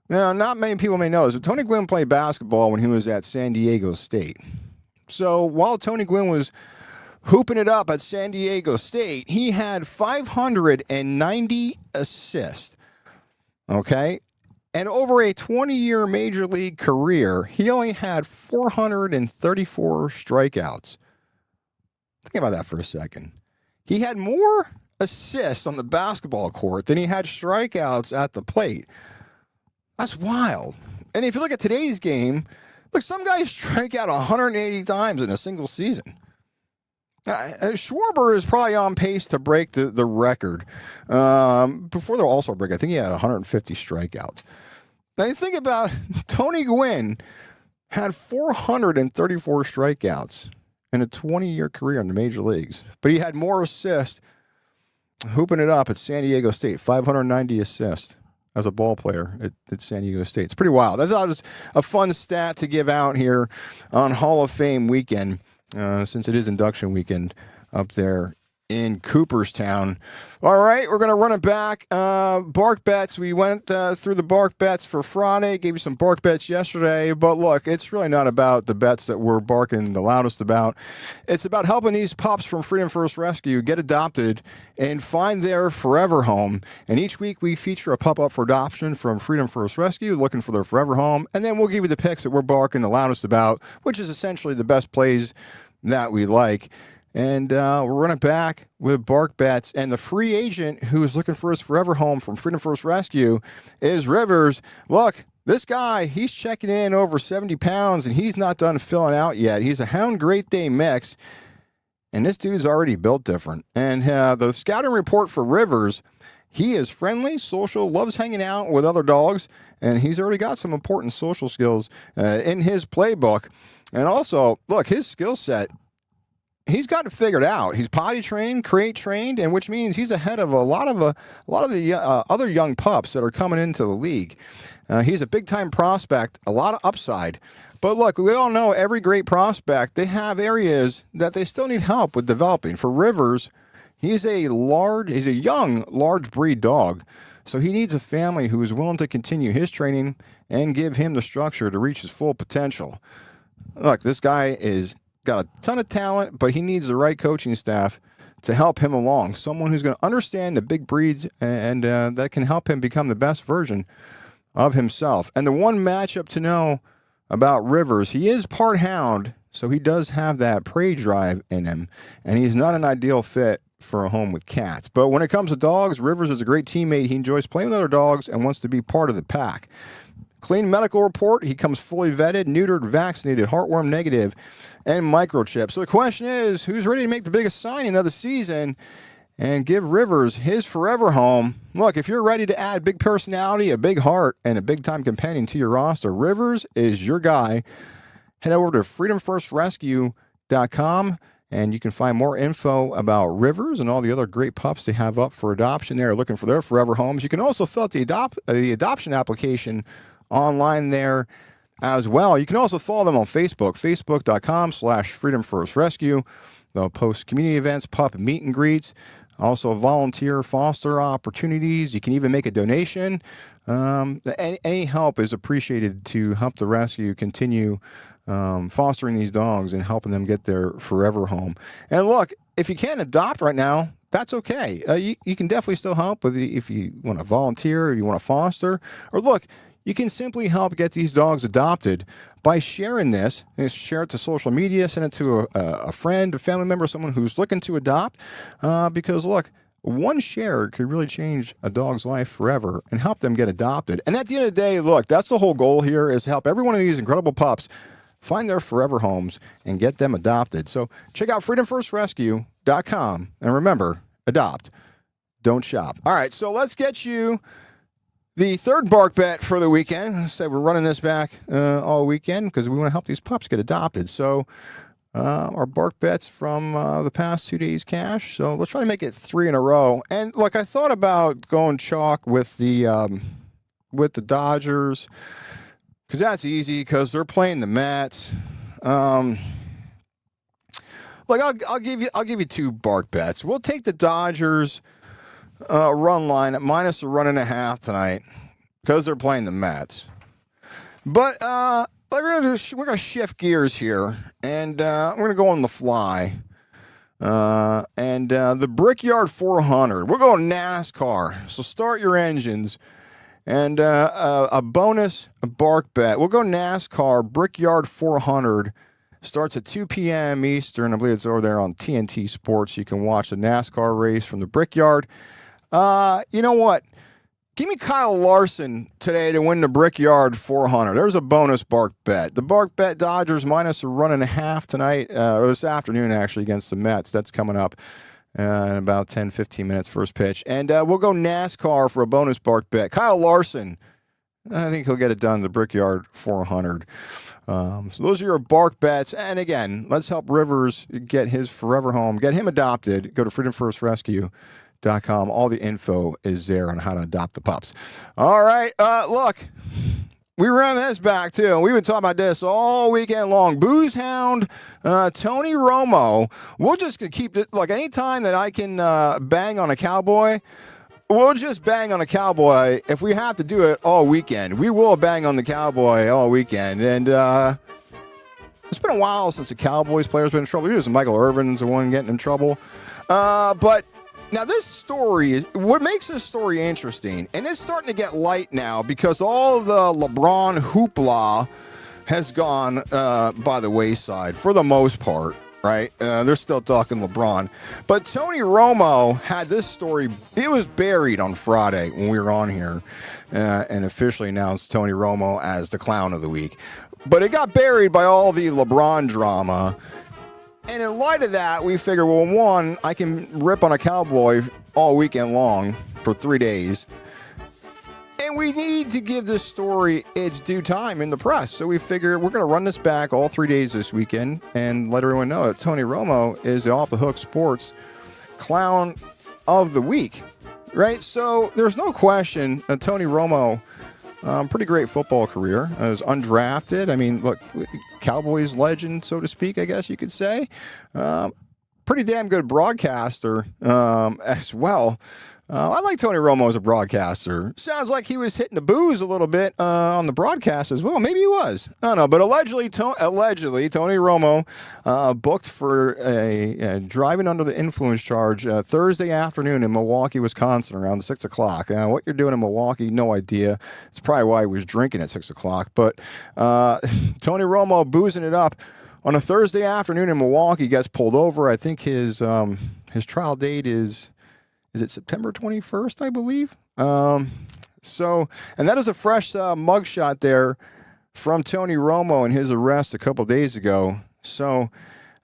now not many people may know this, but Tony Gwynn played basketball when he was at San Diego State. So while Tony Gwynn was hooping it up at San Diego State, he had 590 assists. Okay? And over a 20-year major league career, he only had 434 strikeouts. Think about that for a second. He had more assists on the basketball court than he had strikeouts at the plate. That's wild. And if you look at today's game, look, some guys strike out 180 times in a single season. Schwarber is probably on pace to break the record. Before the All-Star break, I think he had 150 strikeouts. Now you think about Tony Gwynn had 434 strikeouts in a 20-year career in the major leagues. But he had more assists hooping it up at San Diego State, 590 assists as a ball player at San Diego State. It's pretty wild. I thought it was a fun stat to give out here on Hall of Fame weekend. Since it is induction weekend up there in Cooperstown. All right, we're going to run it back. Bark bets. We went through the bark bets for Friday, gave you some bark bets yesterday, but look, it's really not about the bets that we're barking the loudest about. It's about helping these pups from Freedom First Rescue get adopted and find their forever home. And each week we feature a pup up for adoption from Freedom First Rescue looking for their forever home, and then we'll give you the picks that we're barking the loudest about, which is essentially the best plays that we like. And we're running back with bark bets. And the free agent who is looking for his forever home from Freedom First Rescue is Rivers. Look, this guy, he's checking in over 70 pounds, and he's not done filling out yet. He's a Hound Great Dane mix, and this dude's already built different. And the scouting report for Rivers, he is friendly, social, loves hanging out with other dogs, and he's already got some important social skills in his playbook. And also, look, his skill set, he's got it figured out. He's potty trained, crate trained, and which means he's ahead of a lot of the other young pups that are coming into the league. He's a big time prospect, a lot of upside. But look, we all know every great prospect, they have areas that they still need help with developing. For Rivers, he's a young, large breed dog. So he needs a family who is willing to continue his training and give him the structure to reach his full potential. Look, this guy is got a ton of talent, but he needs the right coaching staff to help him along. Someone who's going to understand the big breeds and that can help him become the best version of himself. And the one matchup to know about Rivers, he is part hound, so he does have that prey drive in him, and he's not an ideal fit for a home with cats. But when it comes to dogs, Rivers is a great teammate. He enjoys playing with other dogs and wants to be part of the pack. Clean medical report. He comes fully vetted, neutered, vaccinated, heartworm negative, and microchipped. So the question is, who's ready to make the biggest signing of the season? and give Rivers his forever home. Look, if you're ready to add big personality, a big heart, and a big-time companion to your roster, Rivers is your guy. Head over to freedomfirstrescue.com, and you can find more info about Rivers and all the other great pups they have up for adoption there, looking for their forever homes. You can also fill out the adoption application online there as well. You can also follow them on Facebook, facebook.com/freedomfirstrescue. They'll post community events, pup meet and greets, also volunteer foster opportunities. You can even make a donation. Any help is appreciated to help the rescue continue fostering these dogs and helping them get their forever home. And look, if you can't adopt right now, that's okay. You can definitely still help if you want to volunteer or you want to foster. Or look, you can simply help get these dogs adopted by sharing this. Share it to social media, send it to a friend, a family member, someone who's looking to adopt. Because look, one share could really change a dog's life forever and help them get adopted. And at the end of the day, look, that's the whole goal here, is to help every one of these incredible pups find their forever homes and get them adopted. So check out freedomfirstrescue.com. And remember, adopt, don't shop. All right, so let's get you the third bark bet for the weekend. I said we're running this back all weekend because we want to help these pups get adopted. So our bark bets from the past 2 days cash. So let's try to make it 3 in a row. And look, I thought about going chalk with the Dodgers because that's easy because they're playing the Mets. Look, I'll give you 2 bark bets. We'll take the Dodgers run line at minus a 1.5 tonight because they're playing the Mets. But we're gonna shift gears here, and we're gonna go on the fly. The Brickyard 400. We're going NASCAR. So start your engines. And a bonus bark bet. We'll go NASCAR Brickyard 400. Starts at 2 p.m. Eastern. I believe it's over there on TNT Sports. You can watch the NASCAR race from the Brickyard. You know what? Give me Kyle Larson today to win the Brickyard 400. There's a bonus bark bet. The bark bet Dodgers minus a 1.5 tonight, or this afternoon actually, against the Mets. That's coming up in about 10, 15 minutes, first pitch. And we'll go NASCAR for a bonus bark bet. Kyle Larson, I think he'll get it done, the Brickyard 400. So those are your bark bets. And again, let's help Rivers get his forever home, get him adopted. Go to freedomfirstrescue.com. All the info is there on how to adopt the pups. All right, look, we ran this back too. We've been talking about this all weekend long. Booze Hound, Tony Romo. We'll just keep it. Like anytime that I can bang on a cowboy, we'll just bang on a cowboy. If we have to do it all weekend, we will bang on the cowboy all weekend. And it's been a while since the Cowboys player's been in trouble. Usually Michael Irvin's the one getting in trouble. But now this story, what makes this story interesting, and it's starting to get light now because all the LeBron hoopla has gone by the wayside for the most part, right? They're still talking LeBron. But Tony Romo had this story. It was buried on Friday when we were on here and officially announced Tony Romo as the clown of the week. But it got buried by all the LeBron drama. And in light of that, we figured, well, one, I can rip on a cowboy all weekend long for 3 days. And we need to give this story its due time in the press. So we figured we're going to run this back all 3 days this weekend and let everyone know that Tony Romo is the Off the Hook Sports Clown of the Week, right? So there's no question that Tony Romo, pretty great football career. Was undrafted. I mean, look, Cowboys legend, so to speak, I guess you could say. Pretty damn good broadcaster as well. I like Tony Romo as a broadcaster. Sounds like he was hitting the booze a little bit on the broadcast as well. Maybe he was. I don't know. But allegedly Tony Romo booked for a driving under the influence charge Thursday afternoon in Milwaukee, Wisconsin, around 6 o'clock. What you're doing in Milwaukee, no idea. It's probably why he was drinking at 6 o'clock. But Tony Romo boozing it up on a Thursday afternoon in Milwaukee, gets pulled over. I think his trial date is it September 21st, I believe? And that is a fresh mugshot there from Tony Romo and his arrest a couple days ago. So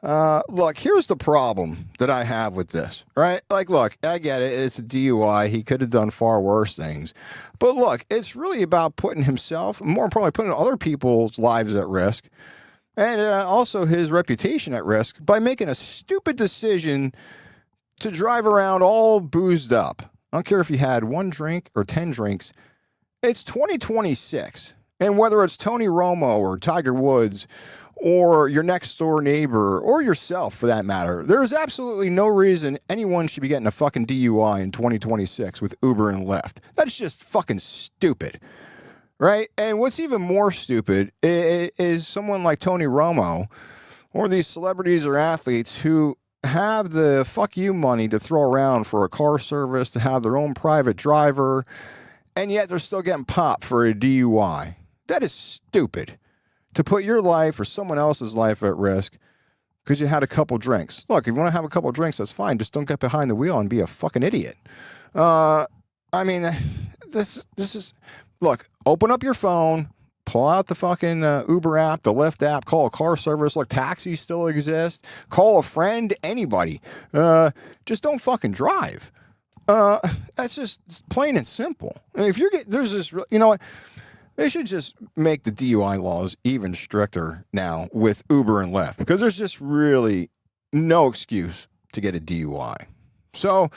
Look, here's the problem that I have with this, right? Like, look, I get it. It's a DUI. He could have done far worse things. But look, it's really about putting himself, more importantly, putting other people's lives at risk, and also his reputation at risk by making a stupid decision to drive around all boozed up. I don't care if you had 1 drink or 10 drinks. It's 2026. And whether it's Tony Romo or Tiger Woods or your next door neighbor or yourself for that matter, there is absolutely no reason anyone should be getting a fucking DUI in 2026 with Uber and Lyft. That's just fucking stupid. Right? And what's even more stupid is someone like Tony Romo or these celebrities or athletes who have the fuck you money to throw around for a car service, to have their own private driver, and yet they're still getting popped for a DUI. That is stupid. To put your life or someone else's life at risk because you had a couple drinks. Look, if you want to have a couple drinks, that's fine. Just don't get behind the wheel and be a fucking idiot. I mean, this is... Look, open up your phone, pull out the fucking Uber app, the Lyft app, call a car service. Look, taxis still exist. Call a friend, anybody. Just don't fucking drive. That's just plain and simple. If you're getting, there's this, you know what? They should just make the DUI laws even stricter now with Uber and Lyft because there's just really no excuse to get a DUI. So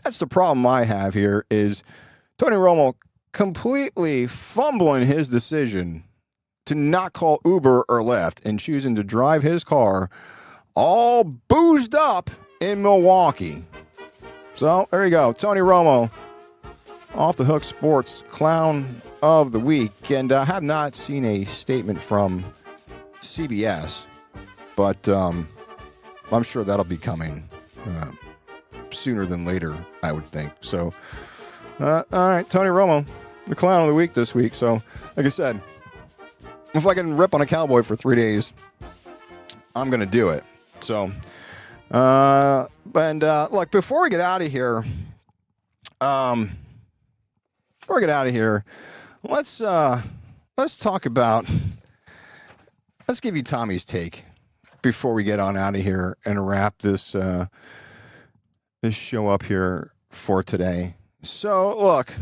that's the problem I have here is Tony Romo completely fumbling his decision to not call Uber or Lyft and choosing to drive his car all boozed up in Milwaukee. So there you go. Tony Romo, Off the Hook Sports Clown of the Week. And I have not seen a statement from CBS, but I'm sure that'll be coming sooner than later, I would think. So, all right, Tony Romo, the Clown of the Week this week. So, like I said, if I can rip on a cowboy for 3 days, I'm going to do it. So, look, before we get out of here, let's talk about, let's give you Tommy's take before we get on out of here and wrap this show up here for today. So, look,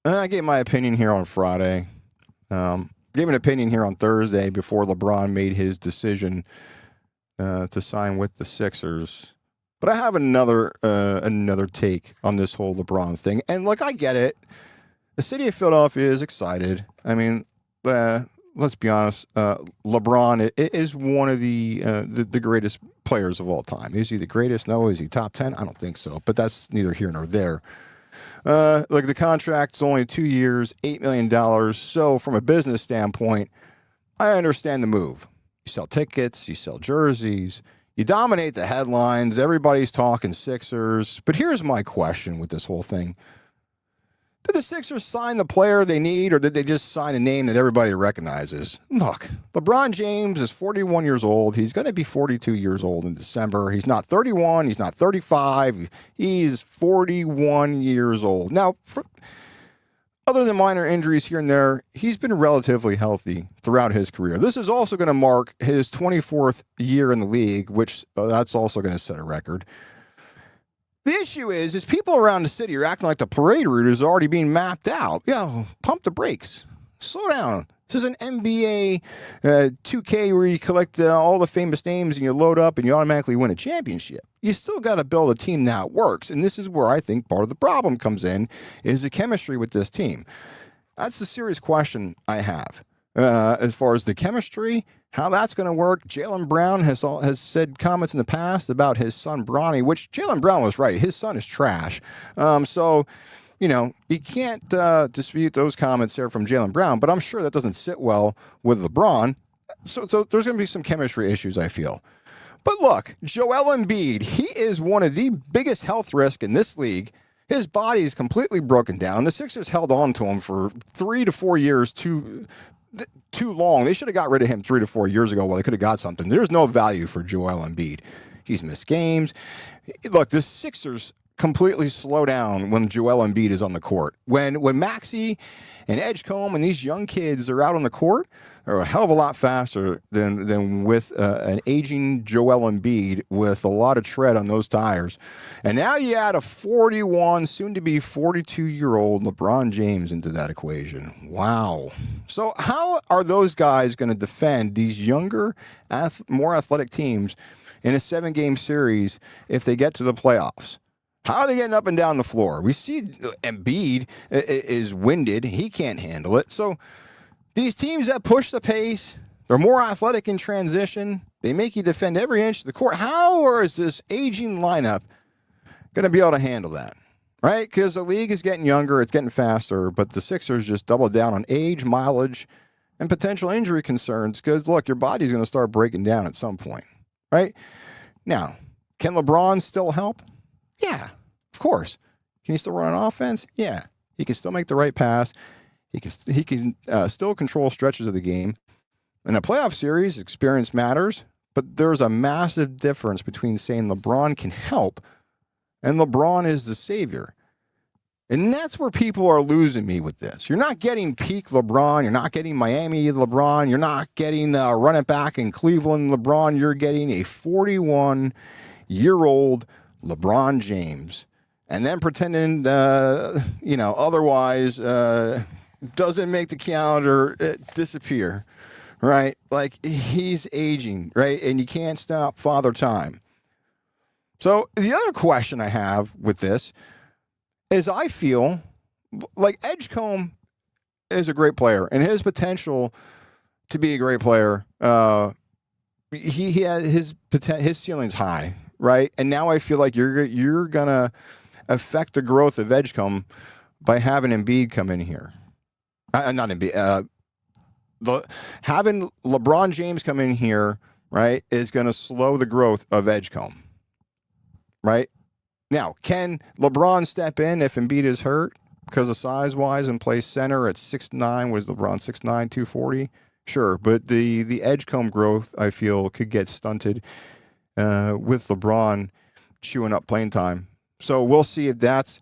I gave my opinion here on Friday. Gave an opinion here on Thursday before LeBron made his decision to sign with the Sixers. But I have another take on this whole LeBron thing. And look, I get it. The city of Philadelphia is excited. I mean, let's be honest. LeBron is one of the greatest players of all time. Is he the greatest? No. Is he top 10? I don't think so. But that's neither here nor there. Look, the contract's only 2 years, $8 million. So from a business standpoint, I understand the move. You sell tickets, you sell jerseys, you dominate the headlines. Everybody's talking Sixers. But here's my question with this whole thing. Did the Sixers sign the player they need, or did they just sign a name that everybody recognizes? Look, LeBron James is 41 years old. He's going to be 42 years old in December. He's not 31. He's not 35. He's 41 years old. Now, other than minor injuries here and there, he's been relatively healthy throughout his career. This is also going to mark his 24th year in the league, which that's also going to set a record. The issue is people around the city are acting like the parade route is already being mapped out. Pump the brakes. Slow down. This is an NBA 2K where you collect all the famous names and you load up and you automatically win a championship. You still got to build a team that works. And this is where I think part of the problem comes in, is the chemistry with this team. That's the serious question I have. As far as the chemistry, how that's going to work. Jaylen Brown has said comments in the past about his son Bronny, which Jaylen Brown was right. His son is trash. So, you can't dispute those comments there from Jaylen Brown, but I'm sure that doesn't sit well with LeBron. So there's going to be some chemistry issues, I feel. But look, Joel Embiid, he is one of the biggest health risks in this league. His body is completely broken down. The Sixers held on to him for 3 to 4 years too long. They should have got rid of him 3 to 4 years ago while they could have got something. There's no value for Joel Embiid. He's missed games. Look, the Sixers completely slow down when Joel Embiid is on the court. When Maxey and Edgecombe and these young kids are out on the court, they're a hell of a lot faster than with an aging Joel Embiid with a lot of tread on those tires. And now you add a 41, soon-to-be 42-year-old LeBron James into that equation. Wow. So how are those guys going to defend these younger, more athletic teams in a 7-game series if they get to the playoffs? How are they getting up and down the floor? We see Embiid is winded. He can't handle it. So these teams that push the pace, they're more athletic in transition. They make you defend every inch of the court. How is this aging lineup going to be able to handle that? Right? Because the league is getting younger. It's getting faster. But the Sixers just doubled down on age, mileage, and potential injury concerns. Because, look, your body's going to start breaking down at some point. Right? Now, can LeBron still help? Yeah, of course. Can he still run an offense? Yeah. He can still make the right pass. He can still control stretches of the game. In a playoff series, experience matters, but there's a massive difference between saying LeBron can help and LeBron is the savior. And that's where people are losing me with this. You're not getting peak LeBron. You're not getting Miami LeBron. You're not getting run it back in Cleveland LeBron. You're getting a 41-year-old LeBron James. And then pretending, otherwise doesn't make the calendar disappear, right? Like, he's aging, right? And you can't stop Father Time. So the other question I have with this is I feel like Edgecombe is a great player, and his potential to be a great player, he has his ceiling's high, right? And now I feel like you're gonna affect the growth of Edgecombe by having Embiid come in here. Not Embiid. Having LeBron James come in here, right, is going to slow the growth of Edgecombe, right? Now, can LeBron step in if Embiid is hurt because of size-wise and play center at 6'9"? Was LeBron 6'9", 240? Sure, but the Edgecombe growth, I feel, could get stunted with LeBron chewing up playing time. So we'll see if that's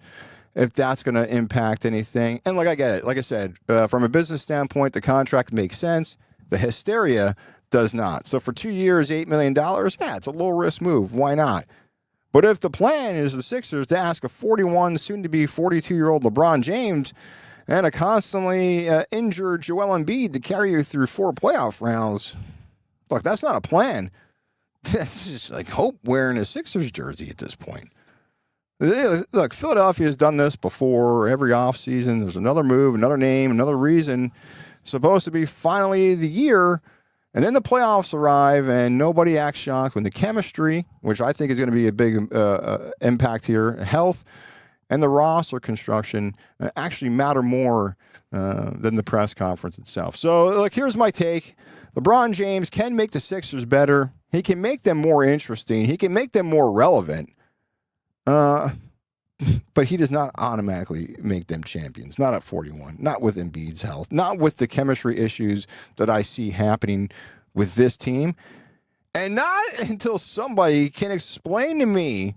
going to impact anything. And I get it. Like I said, from a business standpoint, the contract makes sense. The hysteria does not. So for 2 years, $8 million, yeah, it's a low-risk move. Why not? But if the plan is the Sixers to ask a 41, soon-to-be 42-year-old LeBron James and a constantly injured Joel Embiid to carry you through 4 playoff rounds, look, that's not a plan. That's just like hope wearing a Sixers jersey at this point. Look, Philadelphia has done this before. Every offseason, there's another move, another name, another reason. Supposed to be finally the year, and then the playoffs arrive, and nobody acts shocked when the chemistry, which I think is going to be a big impact here, health, and the roster construction actually matter more than the press conference itself. So, look, here's my take. LeBron James can make the Sixers better. He can make them more interesting. He can make them more relevant. But he does not automatically make them champions. Not at 41. Not with Embiid's health. Not with the chemistry issues that I see happening with this team. And not until somebody can explain to me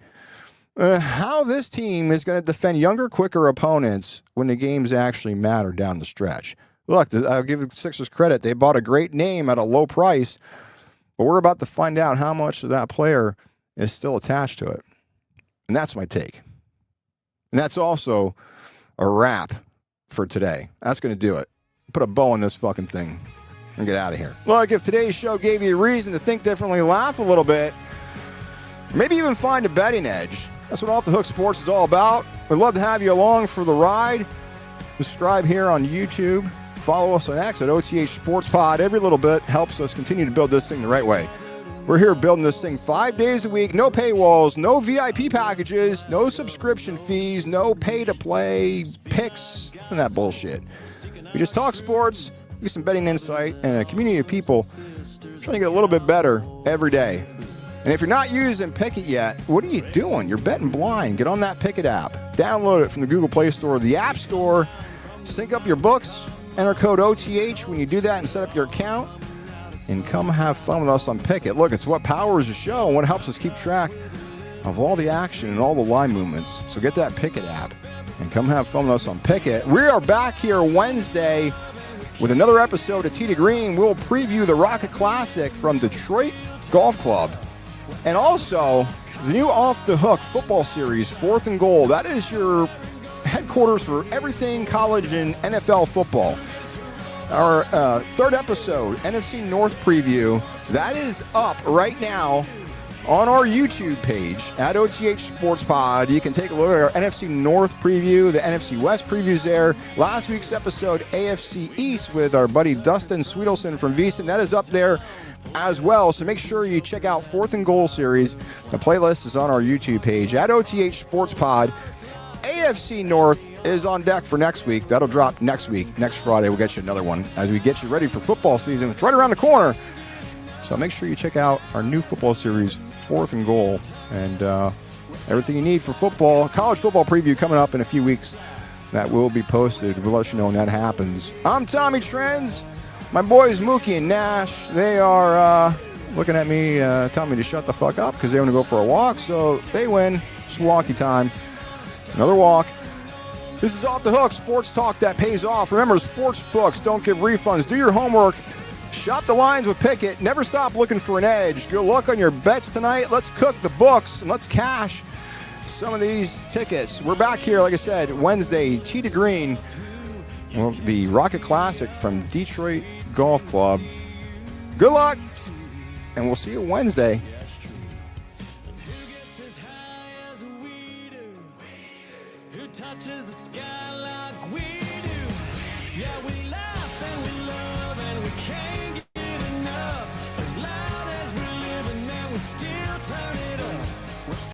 how this team is going to defend younger, quicker opponents when the games actually matter down the stretch. Look, I'll give the Sixers credit. They bought a great name at a low price, but we're about to find out how much of that player is still attached to it. And that's my take. And that's also a wrap for today. That's going to do it. Put a bow on this fucking thing and get out of here. Look, if today's show gave you a reason to think differently, laugh a little bit, maybe even find a betting edge, that's what Off the Hook Sports is all about. We'd love to have you along for the ride. Subscribe here on YouTube. Follow us on X at OTH Sports Pod. Every little bit helps us continue to build this thing the right way. We're here building this thing 5 days a week, no paywalls, no VIP packages, no subscription fees, no pay-to-play picks, and that bullshit. We just talk sports, get some betting insight, and a community of people trying to get a little bit better every day. And if you're not using Pickett yet, what are you doing? You're betting blind. Get on that Pickett app. Download it from the Google Play Store or the App Store. Sync up your books. Enter code OTH when you do that and set up your account. And come have fun with us on Pickett. Look, it's what powers the show and what helps us keep track of all the action and all the line movements. So get that Pickett app and come have fun with us on Pickett. We are back here Wednesday with another episode of Tee to Green. We'll preview the Rocket Classic from Detroit Golf Club. And also, the new Off the Hook football series, 4th and Goal. That is your headquarters for everything college and NFL football. Our third episode, NFC North preview, that is up right now on our YouTube page at OTH Sports Pod. You can take a look at our NFC North preview, the NFC West previews there. Last week's episode, AFC East, with our buddy Dustin Sweetelson from VSiN, that is up there as well. So make sure you check out 4th and Goal series. The playlist is on our YouTube page at OTH Sports Pod. AFC North is on deck for next week. That'll drop next week. Next Friday, we'll get you another one as we get you ready for football season. It's right around the corner. So make sure you check out our new football series, 4th and Goal, and everything you need for football. College football preview coming up in a few weeks. That will be posted. We'll let you know when that happens. I'm Tommy Trends. My boys Mookie and Nash, they are looking at me, telling me to shut the fuck up because they want to go for a walk. So they win. It's walkie time. Another walk. This is Off the Hook, sports talk that pays off. Remember, sports books don't give refunds. Do your homework. Shop the lines with Pickett. Never stop looking for an edge. Good luck on your bets tonight. Let's cook the books and let's cash some of these tickets. We're back here, like I said, Wednesday, Tee to Green. Well, the Rocket Classic from Detroit Golf Club. Good luck, and we'll see you Wednesday. Touches the sky like we do. Yeah, we love